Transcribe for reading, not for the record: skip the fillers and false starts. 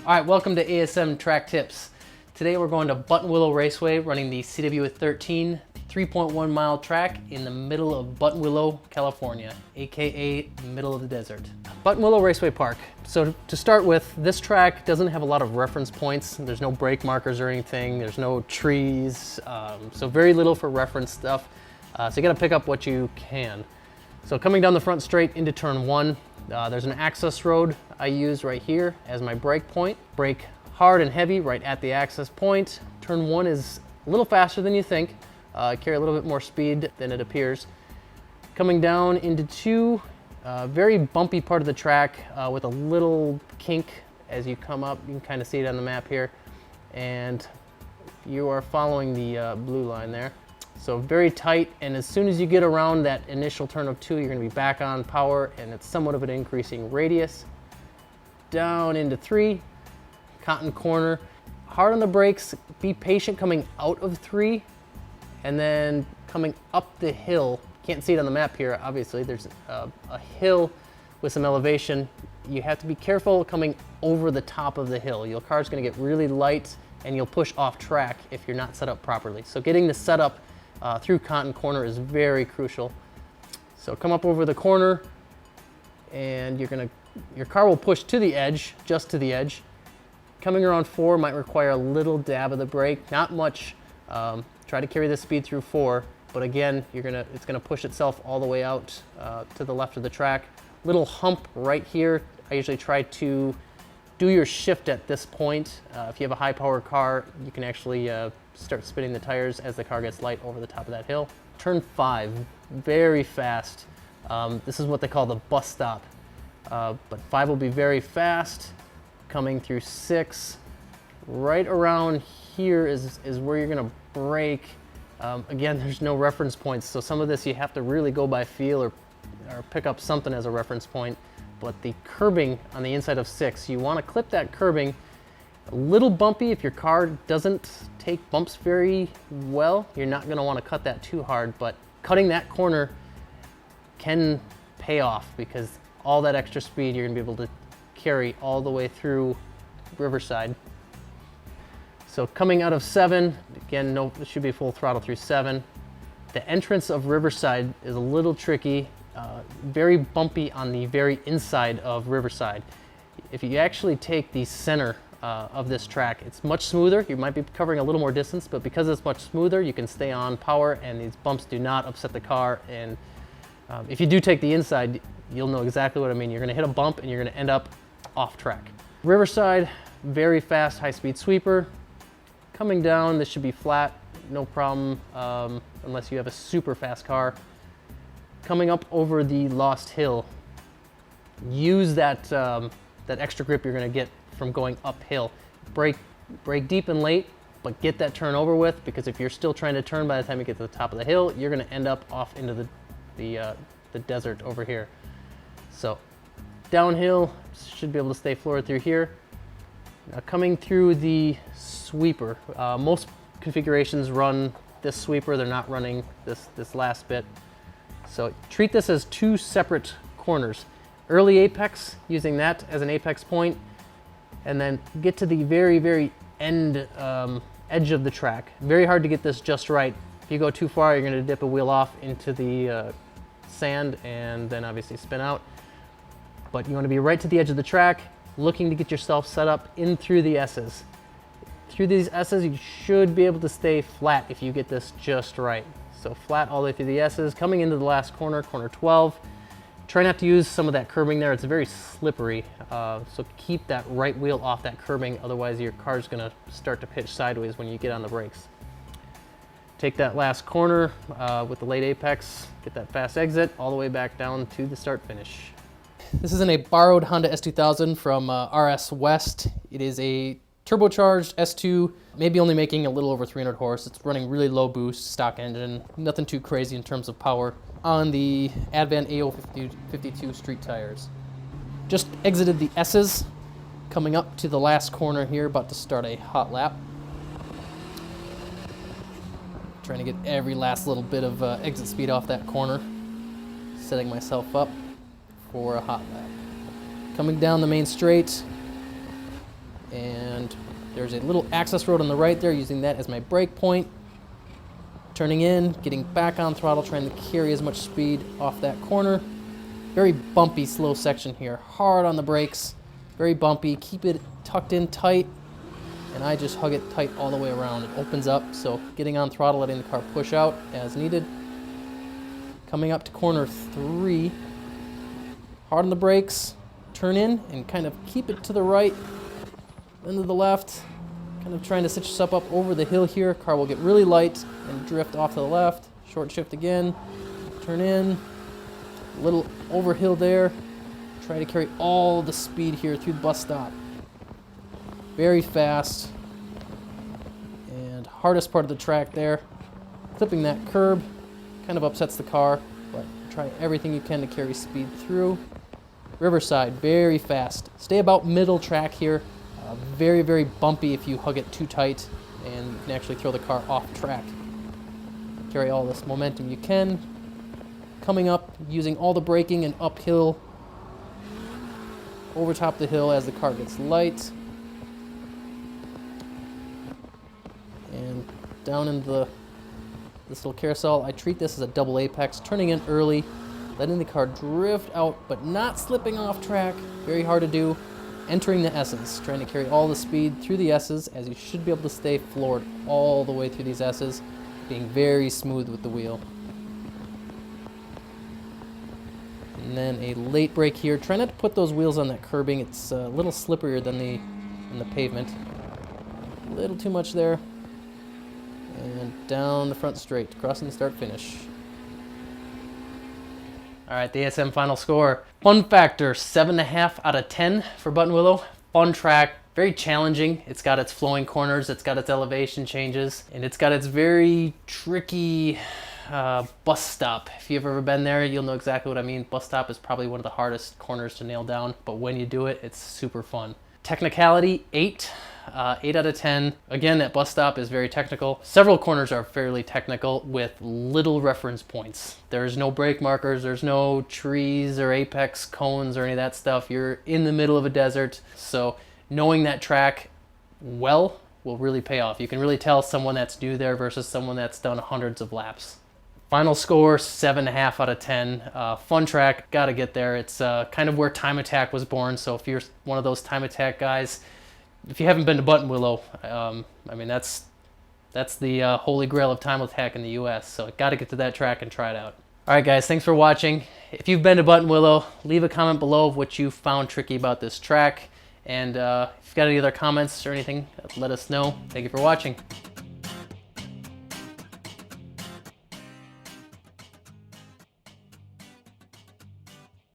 All right, welcome to ASM Track Tips. Today we're going to Buttonwillow Raceway, running the CW13 3.1 mile track in the middle of Buttonwillow, California, aka middle of the desert. Buttonwillow Raceway Park. So to start with, this track doesn't have a lot of reference points. There's no brake markers or anything. There's no trees, so very little for reference stuff. So you gotta pick up what you can. So coming down the front straight into turn one, there's an access road I use right here as my brake point. Brake hard and heavy right at the access point. Turn one is a little faster than you think. Carry a little bit more speed than it appears. Coming down into two, very bumpy part of the track with a little kink as you come up. You can kind of see it on the map here. And you are following the blue line there. So very tight, and as soon as you get around that initial turn of two, you're going to be back on power, and it's somewhat of an increasing radius. Down into three, cotton corner. Hard on the brakes, be patient coming out of three, and then coming up the hill. Can't see it on the map here, obviously. There's a hill with some elevation. You have to be careful coming over the top of the hill. Your car's going to get really light, and you'll push off track if you're not set up properly. So getting the setup through Cotton Corner is very crucial. So come up over the corner, and your car will push to the edge, just to the edge. Coming around four might require a little dab of the brake, not much. Try to carry the speed through four, but again, it's gonna push itself all the way out to the left of the track. Little hump right here. I usually try to do your shift at this point. If you have a high power car, you can actually start spinning the tires as the car gets light over the top of that hill. Turn five, very fast. This is what they call the bus stop. But five will be very fast. Coming through six, right around here is where you're gonna brake. Again, there's no reference points, so some of this you have to really go by feel or pick up something as a reference point. But the curbing on the inside of six, you want to clip that curbing. A little bumpy if your car doesn't take bumps very well. You're not going to want to cut that too hard, but cutting that corner can pay off because all that extra speed you're going to be able to carry all the way through Riverside. So coming out of seven, again, it should be full throttle through seven. The entrance of Riverside is a little tricky. Very bumpy on the very inside of Riverside. If you actually take the center of this track, it's much smoother. You might be covering a little more distance, but because it's much smoother, you can stay on power and these bumps do not upset the car. And if you do take the inside, you'll know exactly what I mean. You're gonna hit a bump and you're gonna end up off track. Riverside, very fast, high-speed sweeper. Coming down, this should be flat, no problem, unless you have a super fast car. Coming up over the Lost Hill, use that extra grip you're going to get from going uphill. Brake deep and late, but get that turn over with, because if you're still trying to turn by the time you get to the top of the hill, you're going to end up off into the desert over here. So downhill, should be able to stay floored through here. Now coming through the sweeper, most configurations run this sweeper. They're not running this last bit. So treat this as two separate corners. Early apex, using that as an apex point, and then get to the very, very end edge of the track. Very hard to get this just right. If you go too far, you're gonna dip a wheel off into the sand and then obviously spin out. But you wanna be right to the edge of the track, looking to get yourself set up in through the S's. Through these S's, you should be able to stay flat if you get this just right. So flat all the way through the S's. Coming into the last corner, corner 12. Try not to use some of that curbing there. It's very slippery. So keep that right wheel off that curbing. Otherwise, your car's gonna start to pitch sideways when you get on the brakes. Take that last corner with the late apex. Get that fast exit all the way back down to the start finish. This is in a borrowed Honda S2000 from RS West. It is a turbocharged S2, maybe only making a little over 300 horse. It's running really low boost, stock engine, nothing too crazy in terms of power on the Advent AO52 street tires. Just exited the S's, coming up to the last corner here, about to start a hot lap. Trying to get every last little bit of exit speed off that corner. Setting myself up for a hot lap. Coming down the main straight, And there's a little access road on the right there, using that as my brake point. Turning in, getting back on throttle, trying to carry as much speed off that corner. Very bumpy, slow section here. Hard on the brakes, very bumpy. Keep it tucked in tight, and I just hug it tight all the way around. It opens up, so getting on throttle, letting the car push out as needed. Coming up to corner 3, hard on the brakes, turn in and kind of keep it to the right, then to the left. Kind of trying to stitch this up over the hill here. Car will get really light and drift off to the left. Short shift again, turn in, a little over hill there. Try to carry all the speed here through the bus stop. Very fast, and hardest part of the track there. Clipping that curb kind of upsets the car, but try everything you can to carry speed through. Riverside, very fast. Stay about middle track here. Very, very bumpy if you hug it too tight, and you can actually throw the car off track. Carry all this momentum you can. Coming up, using all the braking and uphill, over top the hill as the car gets light. And down into this little carousel. I treat this as a double apex, turning in early, letting the car drift out, but not slipping off track. Very hard to do. Entering the S's, trying to carry all the speed through the S's, as you should be able to stay floored all the way through these S's, being very smooth with the wheel. And then a late brake here. Try not to put those wheels on that curbing. It's a little slipperier than the pavement. A little too much there. And down the front straight, crossing the start finish. All right, the ASM final score. Fun factor, 7.5 out of 10 for Buttonwillow. Fun track, very challenging. It's got its flowing corners, it's got its elevation changes, and it's got its very tricky bus stop. If you've ever been there, you'll know exactly what I mean. Bus stop is probably one of the hardest corners to nail down, but when you do it, it's super fun. Technicality, 8 out of 10. Again, that bus stop is very technical. Several corners are fairly technical with little reference points. There's no brake markers, there's no trees or apex cones or any of that stuff. You're in the middle of a desert, so knowing that track well will really pay off. You can really tell someone that's new there versus someone that's done hundreds of laps. Final score, 7.5 out of 10. Fun track, gotta get there. It's kind of where Time Attack was born, so if you're one of those Time Attack guys, if you haven't been to Buttonwillow, I mean, that's the holy grail of Time Attack in the US, so gotta get to that track and try it out. All right, guys, thanks for watching. If you've been to Buttonwillow, leave a comment below of what you found tricky about this track, and if you've got any other comments or anything, let us know. Thank you for watching.